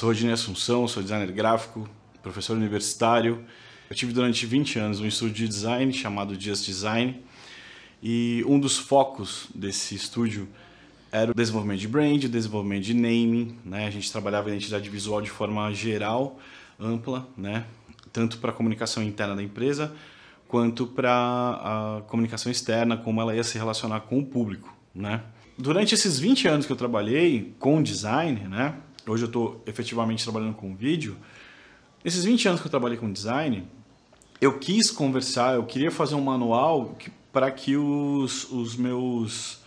Sou Rodinei Assunção, sou designer gráfico, professor universitário. Eu tive durante 20 anos um estúdio de design chamado Just Design e um dos focos desse estúdio era o desenvolvimento de brand, o desenvolvimento de naming, né? A gente trabalhava a identidade visual de forma geral, ampla, né? Tanto para a comunicação interna da empresa, quanto para a comunicação externa, como ela ia se relacionar com o público, né? Durante esses 20 anos que eu trabalhei com design, né? Hoje eu estou efetivamente trabalhando com vídeo. Nesses 20 anos que eu trabalhei com design, eu quis conversar, eu queria fazer um manual para que os meus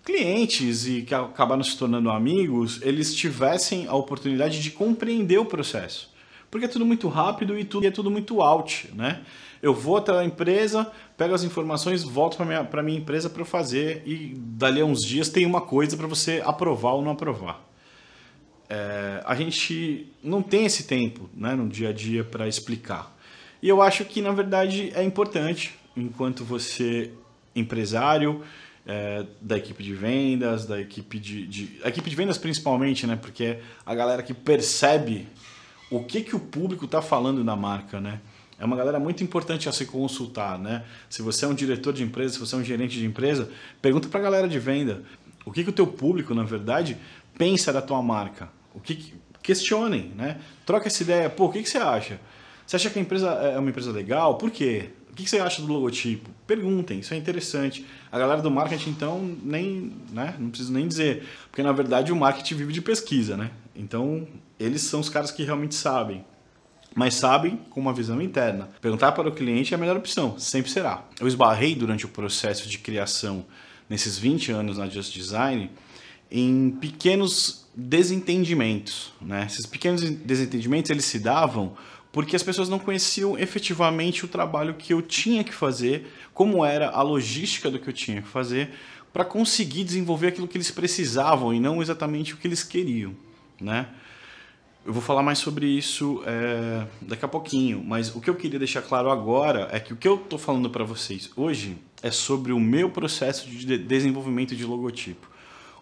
clientes e que acabaram se tornando amigos, eles tivessem a oportunidade de compreender o processo. Porque é tudo muito rápido e é tudo muito out, né? Eu vou até a empresa, pego as informações, volto para minha empresa para fazer e dali a uns dias tem uma coisa para você aprovar ou não aprovar. A gente não tem esse tempo, né, no dia a dia para explicar. E eu acho que, na verdade, é importante, enquanto você, empresário, da equipe de vendas, da equipe a equipe de vendas principalmente, né, porque é a galera que percebe o que o público está falando da marca, né? É uma galera muito importante a se consultar, né? Se você é um diretor de empresa, se você é um gerente de empresa, pergunta para a galera de venda o que o teu público, na verdade, pensa da tua marca. Questionem, né? Troca essa ideia. Pô, o que você acha? Você acha que a empresa é uma empresa legal? Por quê? O que você acha do logotipo? Perguntem, isso é interessante. A galera do marketing, então, não preciso nem dizer. Porque, na verdade, o marketing vive de pesquisa, né? Então, eles são os caras que realmente sabem. Mas sabem com uma visão interna. Perguntar para o cliente é a melhor opção, sempre será. Eu esbarrei durante o processo de criação, nesses 20 anos na Just Design, em pequenos desentendimentos, né? Esses pequenos desentendimentos eles se davam porque as pessoas não conheciam efetivamente o trabalho que eu tinha que fazer, como era a logística do que eu tinha que fazer, para conseguir desenvolver aquilo que eles precisavam e não exatamente o que eles queriam, né? Eu vou falar mais sobre isso daqui a pouquinho, mas o que eu queria deixar claro agora é que o que eu estou falando para vocês hoje é sobre o meu processo de desenvolvimento de logotipo.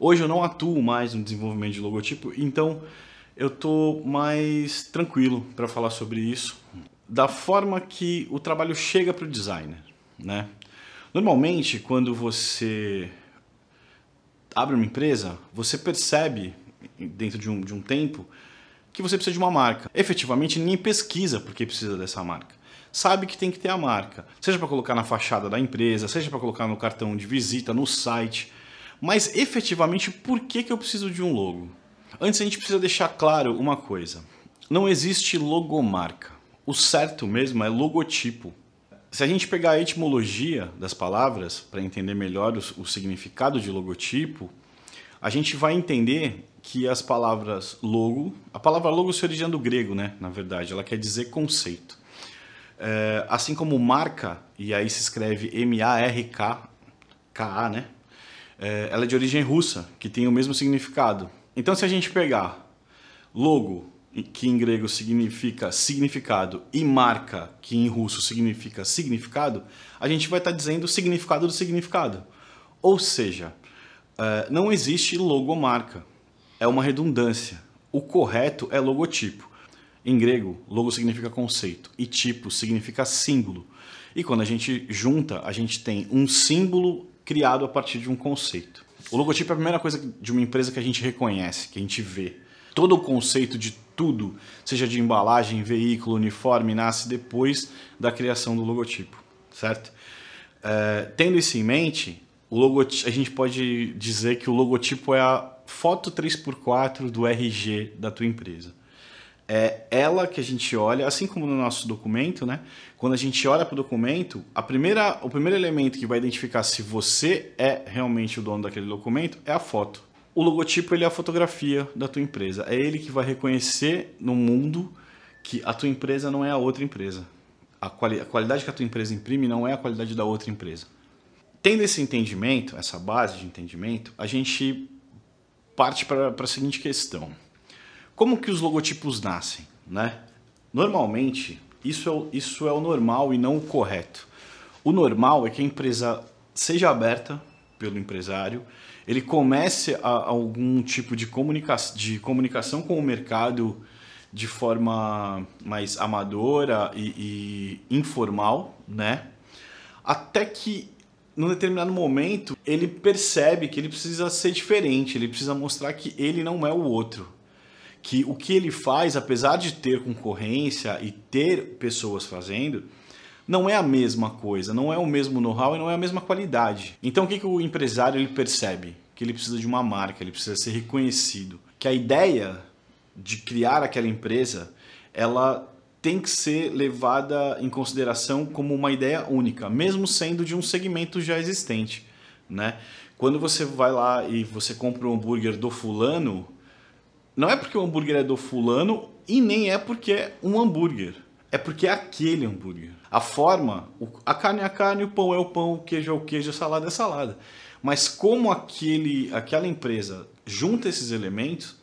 Hoje eu não atuo mais no desenvolvimento de logotipo, então eu estou mais tranquilo para falar sobre isso, da forma que o trabalho chega para o designer, né? Normalmente, quando você abre uma empresa, você percebe, dentro de um tempo, que você precisa de uma marca. Efetivamente, ninguém pesquisa porque precisa dessa marca. Sabe que tem que ter a marca, seja para colocar na fachada da empresa, seja para colocar no cartão de visita, no site. Mas, efetivamente, por que eu preciso de um logo? Antes, a gente precisa deixar claro uma coisa. Não existe logomarca. O certo mesmo é logotipo. Se a gente pegar a etimologia das palavras, para entender melhor o significado de logotipo, a gente vai entender que as palavras logo... A palavra logo se origina do grego, né? Na verdade, ela quer dizer conceito. Assim como marca, e aí se escreve M-A-R-K-K-A, né? Ela é de origem russa, que tem o mesmo significado. Então, se a gente pegar logo, que em grego significa significado, e marca, que em russo significa significado, a gente vai estar dizendo o significado do significado. Ou seja, não existe logomarca. É uma redundância. O correto é logotipo. Em grego, logo significa conceito e tipo significa símbolo. E quando a gente junta, a gente tem um símbolo criado a partir de um conceito. O logotipo é a primeira coisa de uma empresa que a gente reconhece, que a gente vê. Todo o conceito de tudo, seja de embalagem, veículo, uniforme, nasce depois da criação do logotipo, certo? Tendo isso em mente, a gente pode dizer que o logotipo é a foto 3x4 do RG da tua empresa. É ela que a gente olha, assim como no nosso documento, né? Quando a gente olha para o documento, o primeiro elemento que vai identificar se você é realmente o dono daquele documento é a foto. O logotipo ele é a fotografia da tua empresa. É ele que vai reconhecer no mundo que a tua empresa não é a outra empresa. A qualidade que a tua empresa imprime não é a qualidade da outra empresa. Tendo esse entendimento, essa base de entendimento, a gente parte para a seguinte questão. Como que os logotipos nascem, né? Normalmente, isso é o normal e não o correto. O normal é que a empresa seja aberta, pelo empresário, ele comece algum tipo de comunicação com o mercado de forma mais amadora e informal, né? Até que, num determinado momento, ele percebe que ele precisa ser diferente, ele precisa mostrar que ele não é o outro. Que o que ele faz, apesar de ter concorrência e ter pessoas fazendo, não é a mesma coisa, não é o mesmo know-how e não é a mesma qualidade. Então o que o empresário ele percebe? Que ele precisa de uma marca, ele precisa ser reconhecido. Que a ideia de criar aquela empresa, ela tem que ser levada em consideração como uma ideia única, mesmo sendo de um segmento já existente, né? Quando você vai lá e você compra um hambúrguer do fulano, não é porque o hambúrguer é do fulano e nem é porque é um hambúrguer. É porque é aquele hambúrguer. A forma, a carne é a carne, o pão é o pão, o queijo é o queijo, a salada é a salada. Mas como aquela empresa junta esses elementos,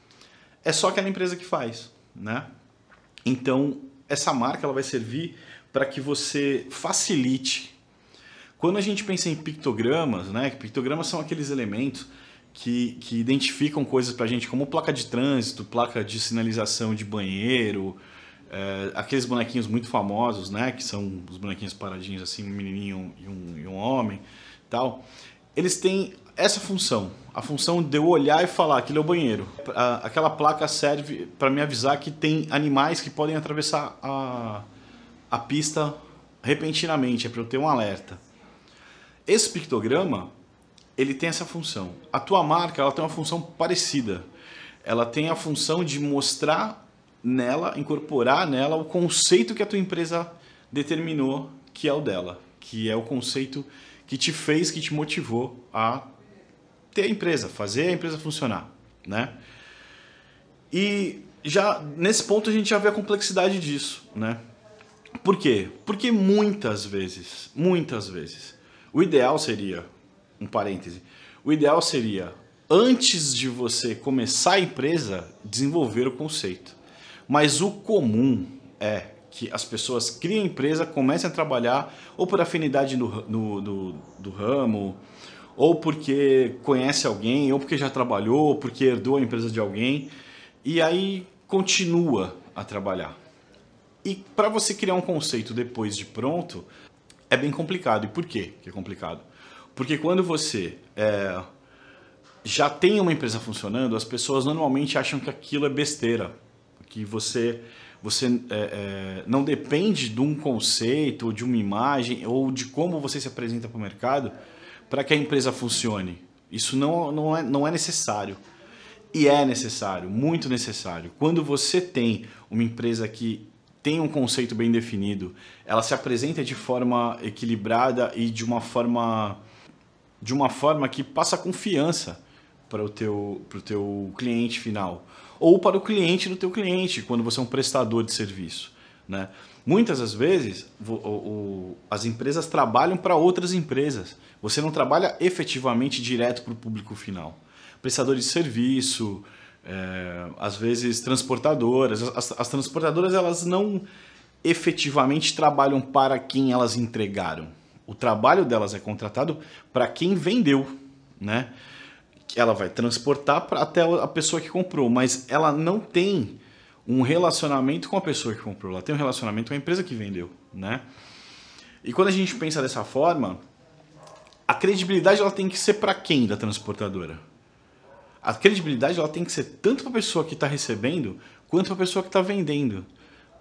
é só aquela empresa que faz, né? Então, essa marca ela vai servir para que você facilite. Quando a gente pensa em pictogramas, né? Pictogramas são aqueles elementos que identificam coisas para a gente como placa de trânsito, placa de sinalização de banheiro, aqueles bonequinhos muito famosos, né? Que são os bonequinhos paradinhos assim, um menininho e um homem, tal. Eles têm essa função, a função de eu olhar e falar, aquilo é o banheiro. Aquela placa serve para me avisar que tem animais que podem atravessar a pista repentinamente, é para eu ter um alerta. Esse pictograma, ele tem essa função. A tua marca, ela tem uma função parecida. Ela tem a função de mostrar nela, incorporar nela o conceito que a tua empresa determinou que é o dela, que é o conceito que te fez, que te motivou a ter a empresa, fazer a empresa funcionar, né? E já nesse ponto a gente já vê a complexidade disso, né? Por quê? Porque muitas vezes, o ideal seria, um parêntese, o ideal seria, antes de você começar a empresa, desenvolver o conceito. Mas o comum é que as pessoas criem empresa, comecem a trabalhar ou por afinidade do ramo, ou porque conhece alguém, ou porque já trabalhou, ou porque herdou a empresa de alguém, e aí continua a trabalhar. E para você criar um conceito depois de pronto, é bem complicado. E por quê que é complicado? Porque quando você já tem uma empresa funcionando, as pessoas normalmente acham que aquilo é besteira, que você não depende de um conceito, ou de uma imagem, ou de como você se apresenta para o mercado para que a empresa funcione. Isso não é necessário. E é necessário, muito necessário. Quando você tem uma empresa que tem um conceito bem definido, ela se apresenta de forma equilibrada e de uma forma que passa confiança para o teu cliente final. Ou para o cliente do teu cliente, quando você é um prestador de serviço, né? Muitas das vezes, as empresas trabalham para outras empresas. Você não trabalha efetivamente direto para o público final. Prestadores de serviço, às vezes transportadoras. As transportadoras elas não efetivamente trabalham para quem elas entregaram. O trabalho delas é contratado para quem vendeu, né? Ela vai transportar até a pessoa que comprou, mas ela não tem um relacionamento com a pessoa que comprou, ela tem um relacionamento com a empresa que vendeu, né? E quando a gente pensa dessa forma, a credibilidade ela tem que ser para quem da transportadora? A credibilidade ela tem que ser tanto para a pessoa que está recebendo, quanto para a pessoa que está vendendo.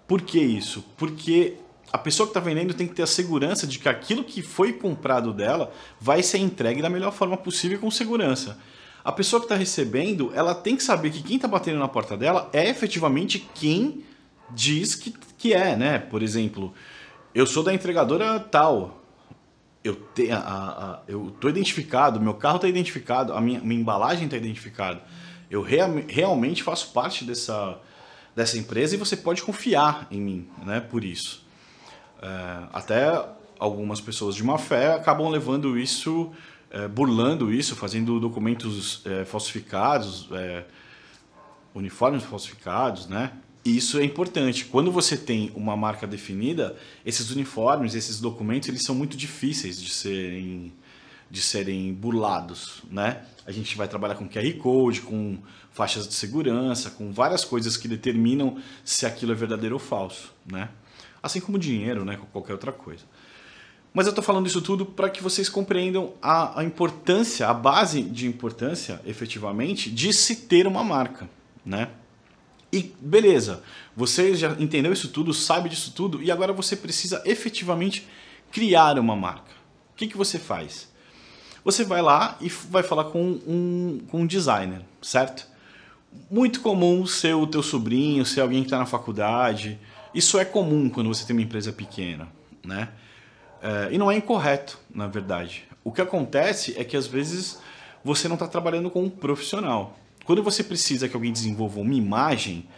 Por que isso? Porque a pessoa que está vendendo tem que ter a segurança de que aquilo que foi comprado dela vai ser entregue da melhor forma possível com segurança. A pessoa que está recebendo, ela tem que saber que quem está batendo na porta dela é efetivamente quem diz que é, né? Por exemplo, eu sou da entregadora tal, eu estou identificado, meu carro está identificado, a minha embalagem está identificada, eu realmente faço parte dessa empresa e você pode confiar em mim, né? Por isso. Até algumas pessoas de má fé acabam levando isso, burlando isso, fazendo documentos falsificados, uniformes falsificados, né? E isso é importante. Quando você tem uma marca definida, esses uniformes, esses documentos, eles são muito difíceis de de serem burlados, né? A gente vai trabalhar com QR Code, com faixas de segurança, com várias coisas que determinam se aquilo é verdadeiro ou falso, né? Assim como dinheiro, né? Com qualquer outra coisa. Mas eu estou falando isso tudo para que vocês compreendam a importância, a base de importância, efetivamente, de se ter uma marca, né? E beleza, você já entendeu isso tudo, sabe disso tudo, e agora você precisa efetivamente criar uma marca. O que você faz? Você vai lá e vai falar com um designer, certo? Muito comum ser o teu sobrinho, ser alguém que está na faculdade. Isso é comum quando você tem uma empresa pequena, né? E não é incorreto, na verdade. O que acontece é que às vezes você não está trabalhando com um profissional. Quando você precisa que alguém desenvolva uma imagem,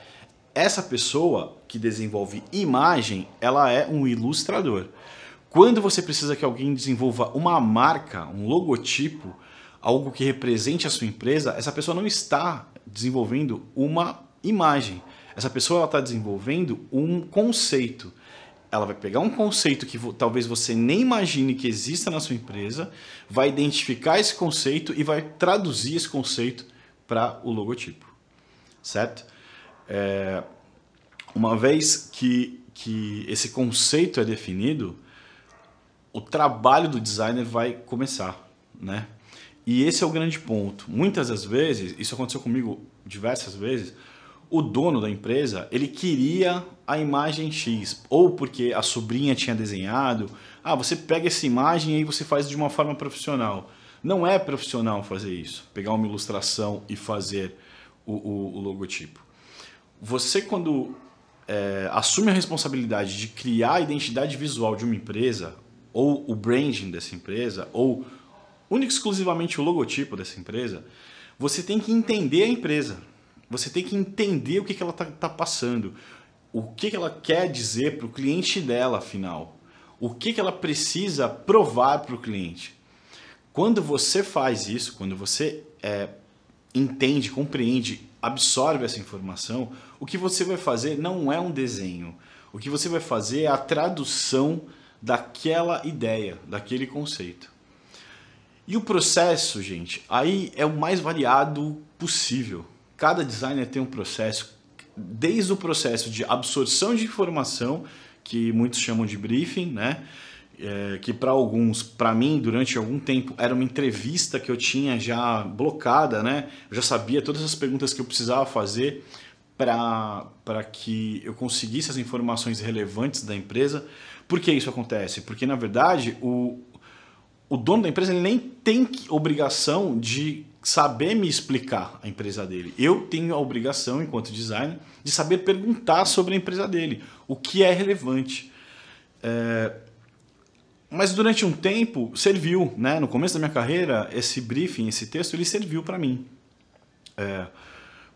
essa pessoa que desenvolve imagem, ela é um ilustrador. Quando você precisa que alguém desenvolva uma marca, um logotipo, algo que represente a sua empresa, essa pessoa não está desenvolvendo uma imagem. Essa pessoa está desenvolvendo um conceito. Ela vai pegar um conceito que talvez você nem imagine que exista na sua empresa, vai identificar esse conceito e vai traduzir esse conceito para o logotipo, certo? Uma vez que esse conceito é definido, o trabalho do designer vai começar, né? E esse é o grande ponto. Muitas das vezes, isso aconteceu comigo diversas vezes, o dono da empresa, ele queria a imagem X, ou porque a sobrinha tinha desenhado, você pega essa imagem e aí você faz de uma forma profissional. Não é profissional fazer isso, pegar uma ilustração e fazer o logotipo. Você, quando assume a responsabilidade de criar a identidade visual de uma empresa, ou o branding dessa empresa, ou única e exclusivamente o logotipo dessa empresa, você tem que entender a empresa. Você tem que entender o que ela está passando, o que ela quer dizer para o cliente dela, afinal. O que ela precisa provar para o cliente. Quando você faz isso, quando você entende, compreende, absorve essa informação, o que você vai fazer não é um desenho. O que você vai fazer é a tradução daquela ideia, daquele conceito. E o processo, gente, aí é o mais variado possível. Cada designer tem um processo, desde o processo de absorção de informação, que muitos chamam de briefing, né? Que para alguns, para mim, durante algum tempo, era uma entrevista que eu tinha já blocada, né? Eu já sabia todas as perguntas que eu precisava fazer para que eu conseguisse as informações relevantes da empresa. Por que isso acontece? Porque, na verdade, o dono da empresa ele nem tem obrigação de saber me explicar a empresa dele. Eu tenho a obrigação, enquanto designer, de saber perguntar sobre a empresa dele, o que é relevante. Mas durante um tempo serviu, né? No começo da minha carreira, esse briefing, esse texto, ele serviu para mim.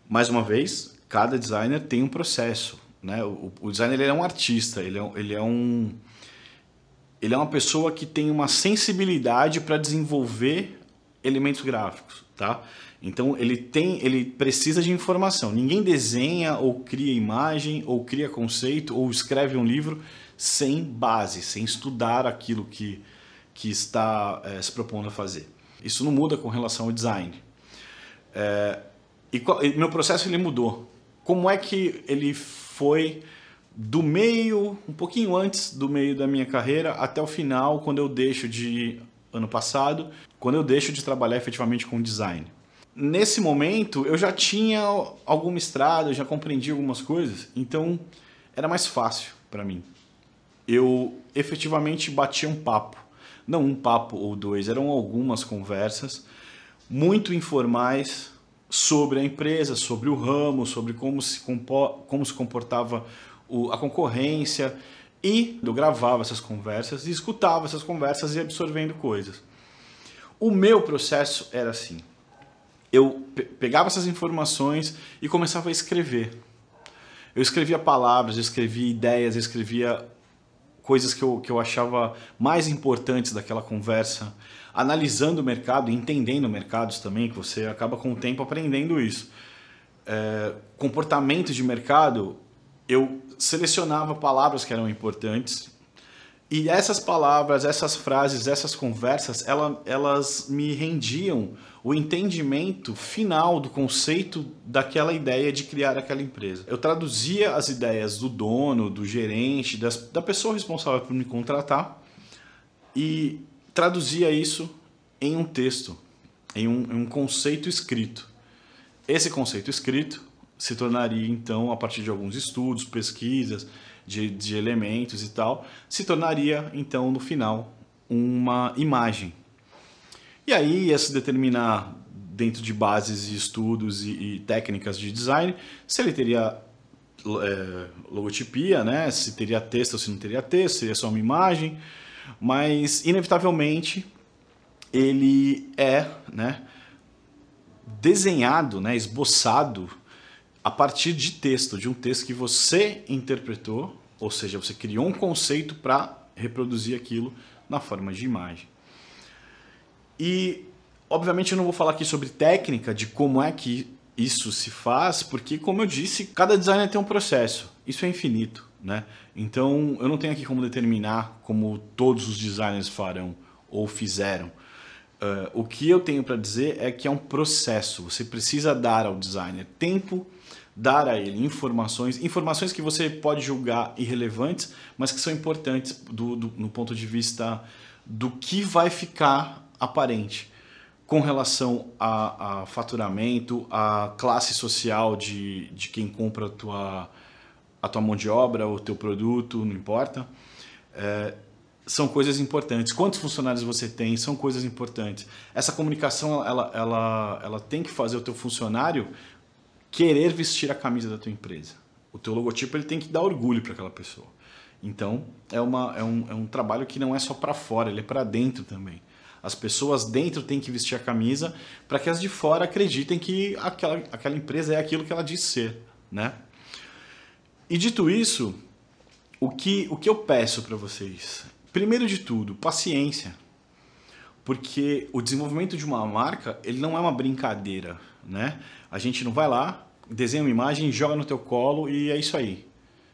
Mais uma vez, cada designer tem um processo, né? O designer ele é um artista, ele é uma pessoa que tem uma sensibilidade para desenvolver elementos gráficos, tá? Então ele precisa de informação. Ninguém desenha ou cria imagem, ou cria conceito, ou escreve um livro sem base, sem estudar aquilo que está se propondo a fazer. Isso não muda com relação ao design. E meu processo ele mudou. Como é que ele foi do meio, um pouquinho antes do meio da minha carreira, até o final, quando eu deixo ano passado, quando eu deixo de trabalhar efetivamente com design? Nesse momento, eu já tinha alguma estrada, eu já compreendi algumas coisas, então era mais fácil para mim. Eu efetivamente batia um papo. Não um papo ou dois, eram algumas conversas muito informais sobre a empresa, sobre o ramo, sobre como se comportava a concorrência, e eu gravava essas conversas e escutava essas conversas e absorvendo coisas. O meu processo era assim. Eu pegava essas informações e começava a escrever. Eu escrevia palavras, eu escrevia ideias, eu escrevia coisas que eu achava mais importantes daquela conversa, analisando o mercado, entendendo mercados também, que você acaba com o tempo aprendendo isso. Comportamento de mercado, eu selecionava palavras que eram importantes, E essas palavras, essas frases, essas conversas, elas me rendiam o entendimento final do conceito daquela ideia de criar aquela empresa. Eu traduzia as ideias do dono, do gerente, da pessoa responsável por me contratar e traduzia isso em um texto, em um conceito escrito. Esse conceito escrito se tornaria, então, a partir de alguns estudos, pesquisas, de elementos e tal, se tornaria, então, no final, uma imagem. E aí ia se determinar, dentro de bases e estudos e técnicas de design, se ele teria logotipia, né? Se teria texto ou se não teria texto, seria só uma imagem, mas, inevitavelmente, ele é, né, desenhado, né, esboçado a partir de texto, de um texto que você interpretou, ou seja, você criou um conceito para reproduzir aquilo na forma de imagem. E, obviamente, eu não vou falar aqui sobre técnica de como é que isso se faz, porque, como eu disse, cada designer tem um processo. Isso é infinito, né? Então, eu não tenho aqui como determinar como todos os designers farão ou fizeram. O que eu tenho para dizer é que é um processo. Você precisa dar ao designer tempo, dar a ele informações que você pode julgar irrelevantes, mas que são importantes no ponto de vista do que vai ficar aparente com relação a faturamento, a classe social de quem compra a tua mão de obra, o teu produto, não importa. São coisas importantes. Quantos funcionários você tem são coisas importantes. Essa comunicação ela tem que fazer o teu funcionário querer vestir a camisa da tua empresa. O teu logotipo ele tem que dar orgulho para aquela pessoa. Então, é um trabalho que não é só para fora, ele é para dentro também. As pessoas dentro têm que vestir a camisa para que as de fora acreditem que aquela empresa é aquilo que ela diz ser, né? E dito isso, o que eu peço para vocês? Primeiro de tudo, paciência. Porque o desenvolvimento de uma marca, ele não é uma brincadeira, né? A gente não vai lá, desenha uma imagem, joga no teu colo e é isso aí.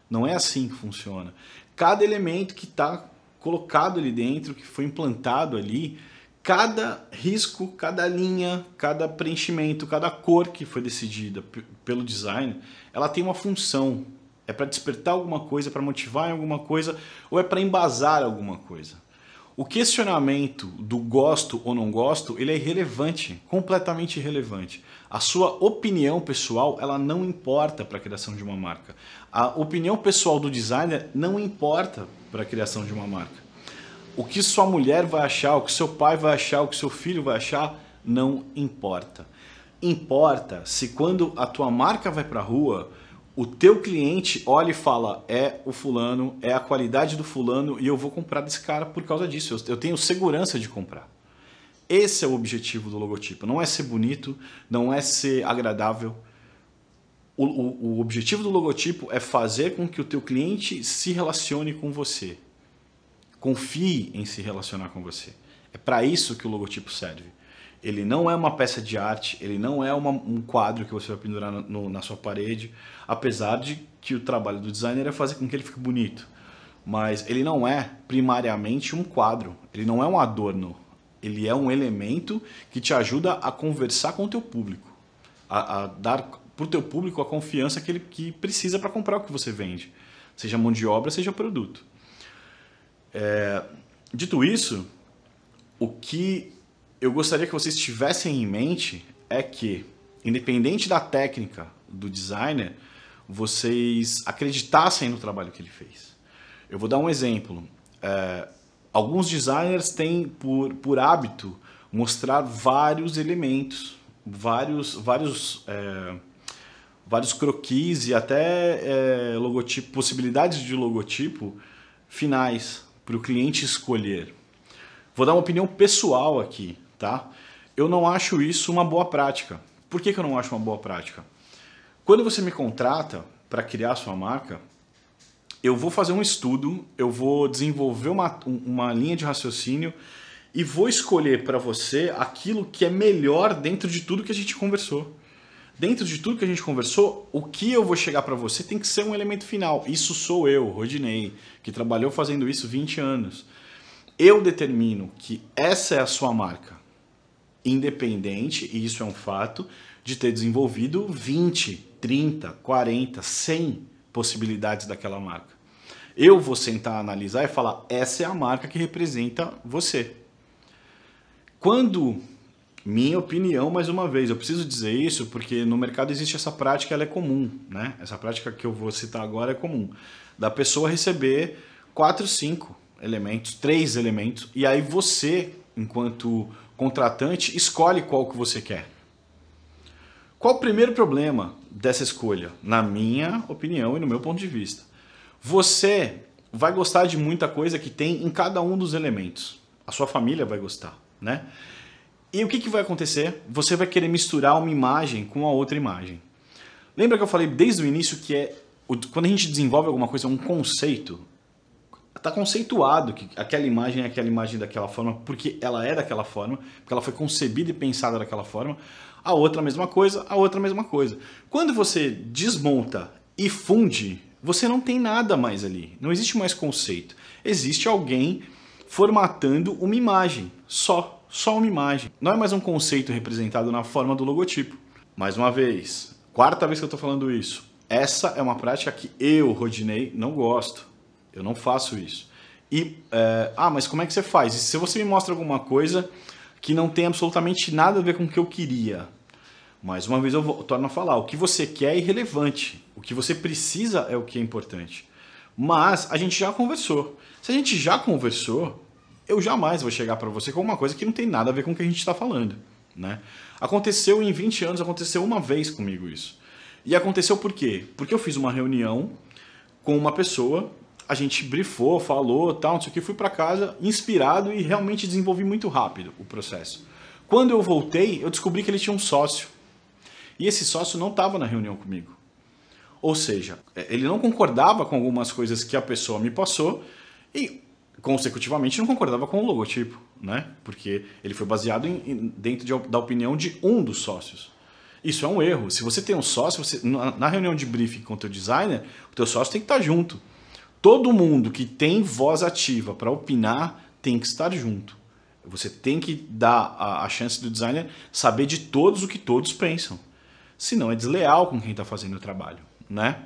Não é assim que funciona. Cada elemento que está colocado ali dentro, que foi implantado ali, cada risco, cada linha, cada preenchimento, cada cor que foi decidida pelo design, ela tem uma função. É para despertar alguma coisa, para motivar em alguma coisa, ou é para embasar alguma coisa. O questionamento do gosto ou não gosto, ele é irrelevante, completamente irrelevante. A sua opinião pessoal, ela não importa para a criação de uma marca. A opinião pessoal do designer não importa para a criação de uma marca. O que sua mulher vai achar, o que seu pai vai achar, o que seu filho vai achar, não importa. Importa se quando a tua marca vai para a rua, o teu cliente olha e fala, é o fulano, é a qualidade do fulano e eu vou comprar desse cara por causa disso. Eu tenho segurança de comprar. Esse é o objetivo do logotipo. Não é ser bonito, não é ser agradável. O objetivo do logotipo é fazer com que o teu cliente se relacione com você. Confie em se relacionar com você. É para isso que o logotipo serve. Ele não é uma peça de arte, ele não é um quadro que você vai pendurar na sua parede, apesar de que o trabalho do designer é fazer com que ele fique bonito. Mas ele não é primariamente um quadro, ele não é um adorno, ele é um elemento que te ajuda a conversar com o teu público, a dar para o teu público a confiança que ele precisa para comprar o que você vende, seja mão de obra, seja produto. Dito isso, o que eu gostaria que vocês tivessem em mente é que, independente da técnica do designer, vocês acreditassem no trabalho que ele fez. Eu vou dar um exemplo. Alguns designers têm por hábito mostrar vários elementos, vários croquis e até possibilidades de logotipo finais para o cliente escolher. Vou dar uma opinião pessoal aqui, tá? Eu não acho isso uma boa prática. Por que eu não acho uma boa prática? Quando você me contrata para criar sua marca, eu vou fazer um estudo, eu vou desenvolver uma linha de raciocínio e vou escolher para você aquilo que é melhor dentro de tudo que a gente conversou. dentro de tudo que a gente conversou, o que eu vou chegar para você tem que ser um elemento final. Isso sou eu, Rodinei, que trabalhou fazendo isso 20 anos. Eu determino que essa é a sua marca, independente, e isso é um fato, de ter desenvolvido 20, 30, 40, 100 possibilidades daquela marca. Eu vou sentar, analisar e falar, essa é a marca que representa você. Quando, minha opinião, mais uma vez, eu preciso dizer isso porque no mercado existe essa prática, ela é comum, né? Essa prática que eu vou citar agora é comum, da pessoa receber 4, 5 elementos, 3 elementos, e aí você, enquanto contratante, escolhe qual que você quer. Qual o primeiro problema dessa escolha? Na minha opinião e no meu ponto de vista. Você vai gostar de muita coisa que tem em cada um dos elementos. A sua família vai gostar, né? E o que vai acontecer? Você vai querer misturar uma imagem com a outra imagem. Lembra que eu falei desde o início que quando a gente desenvolve alguma coisa, um conceito, está conceituado que aquela imagem é aquela imagem daquela forma, porque ela é daquela forma, porque ela foi concebida e pensada daquela forma. A outra a mesma coisa, a outra a mesma coisa. Quando você desmonta e funde, você não tem nada mais ali. Não existe mais conceito. Existe alguém formatando uma imagem, só uma imagem. Não é mais um conceito representado na forma do logotipo. Mais uma vez, quarta vez que eu estou falando isso. Essa é uma prática que eu, Rodinei, não gosto. Eu não faço isso. Mas como é que você faz? E se você me mostra alguma coisa que não tem absolutamente nada a ver com o que eu queria? Mais uma vez eu torno a falar, o que você quer é irrelevante. O que você precisa é o que é importante. Mas a gente já conversou. Se a gente já conversou, eu jamais vou chegar para você com uma coisa que não tem nada a ver com o que a gente está falando, né? Aconteceu em 20 anos, aconteceu uma vez comigo isso. E aconteceu por quê? Porque eu fiz uma reunião com uma pessoa, a gente brifou, falou, tal, não sei o que, fui para casa inspirado e realmente desenvolvi muito rápido o processo. Quando eu voltei, eu descobri que ele tinha um sócio. E esse sócio não estava na reunião comigo. Ou seja, ele não concordava com algumas coisas que a pessoa me passou e, consecutivamente, não concordava com o logotipo, né? Porque ele foi baseado dentro da opinião de um dos sócios. Isso é um erro. Se você tem um sócio, na reunião de briefing com o teu designer, o teu sócio tem que estar junto. Todo mundo que tem voz ativa para opinar tem que estar junto. Você tem que dar a chance do designer saber de todos o que todos pensam. Senão é desleal com quem está fazendo o trabalho, né?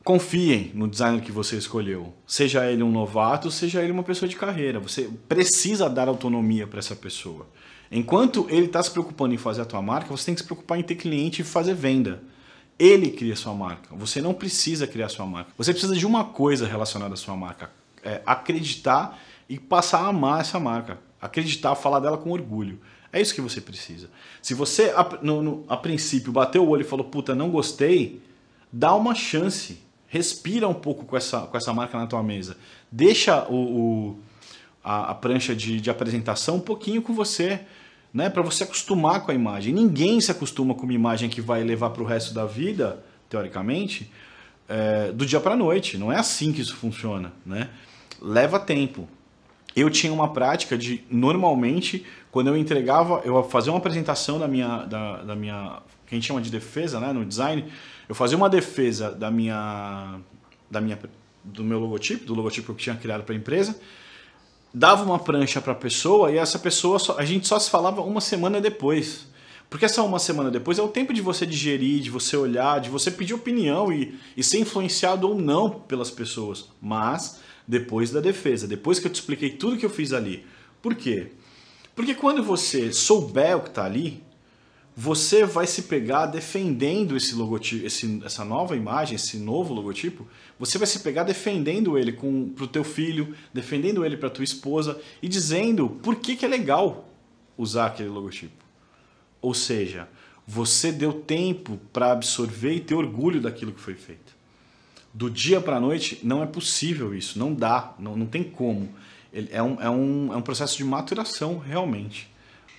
Confiem no designer que você escolheu. Seja ele um novato, seja ele uma pessoa de carreira. Você precisa dar autonomia para essa pessoa. Enquanto ele está se preocupando em fazer a tua marca, você tem que se preocupar em ter cliente e fazer venda. Ele cria sua marca. Você não precisa criar sua marca. Você precisa de uma coisa relacionada à sua marca. Acreditar e passar a amar essa marca. Acreditar, falar dela com orgulho. É isso que você precisa. Se você, a princípio, bateu o olho e falou, puta, não gostei, dá uma chance. Respira um pouco com essa marca na tua mesa. Deixa a prancha de apresentação um pouquinho com você, né, para você acostumar com a imagem. Ninguém se acostuma com uma imagem que vai levar para o resto da vida, teoricamente, do dia para a noite. Não é assim que isso funciona, né? Leva tempo. Eu tinha uma prática de, normalmente, quando eu entregava, eu fazia uma apresentação da minha, que a gente chama de defesa, né, no design, eu fazia uma defesa do meu logotipo, do logotipo que eu tinha criado para a empresa, dava uma prancha para a pessoa e essa pessoa, a gente só se falava uma semana depois. Porque essa uma semana depois é o tempo de você digerir, de você olhar, de você pedir opinião e ser influenciado ou não pelas pessoas. Mas depois da defesa, depois que eu te expliquei tudo que eu fiz ali. Por quê? Porque quando você souber o que está ali, você vai se pegar defendendo esse logotipo, essa nova imagem, esse novo logotipo, você vai se pegar defendendo ele para o teu filho, defendendo ele para a tua esposa e dizendo por que é legal usar aquele logotipo. Ou seja, você deu tempo para absorver e ter orgulho daquilo que foi feito. Do dia para a noite não é possível isso, não dá, não tem como. É um processo de maturação realmente.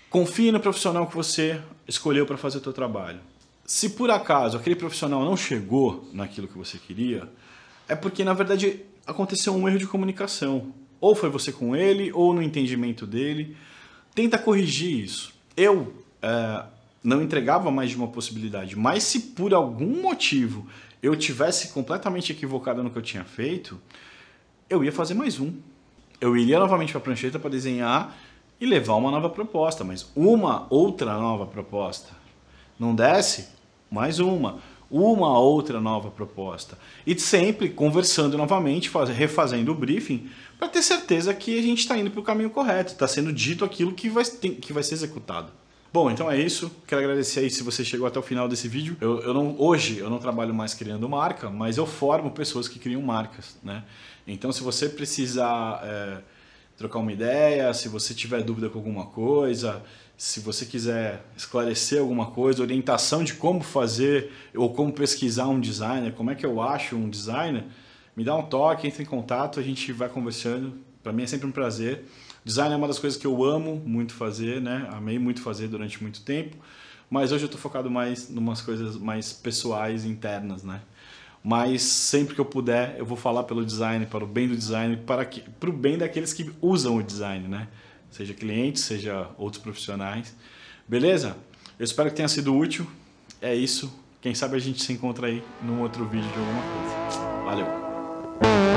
Confie no profissional que você escolheu para fazer o seu trabalho. Se por acaso aquele profissional não chegou naquilo que você queria, é porque na verdade aconteceu um erro de comunicação. Ou foi você com ele, ou no entendimento dele. Tenta corrigir isso. não entregava mais de uma possibilidade. Mas se por algum motivo eu tivesse completamente equivocado no que eu tinha feito, eu ia fazer mais um. Eu iria novamente para a prancheta para desenhar e levar uma nova proposta, mas uma outra nova proposta. Não desce? Mais uma outra nova proposta. E sempre conversando novamente, refazendo o briefing, para ter certeza que a gente está indo para o caminho correto, está sendo dito aquilo que vai ser executado. Bom, então é isso. Quero agradecer aí se você chegou até o final desse vídeo. Hoje eu não trabalho mais criando marca, mas eu formo pessoas que criam marcas, né? Então se você precisar trocar uma ideia, se você tiver dúvida com alguma coisa, se você quiser esclarecer alguma coisa, orientação de como fazer ou como pesquisar um designer, como é que eu acho um designer, me dá um toque, entre em contato, a gente vai conversando. Para mim é sempre um prazer. Design é uma das coisas que eu amo muito fazer, né? Amei muito fazer durante muito tempo, mas hoje eu estou focado mais em umas coisas mais pessoais, internas, né? Mas sempre que eu puder, eu vou falar pelo design, para o bem do design, para o bem daqueles que usam o design, né? Seja clientes, seja outros profissionais. Beleza? Eu espero que tenha sido útil. É isso. Quem sabe a gente se encontra aí num outro vídeo de alguma coisa. Valeu!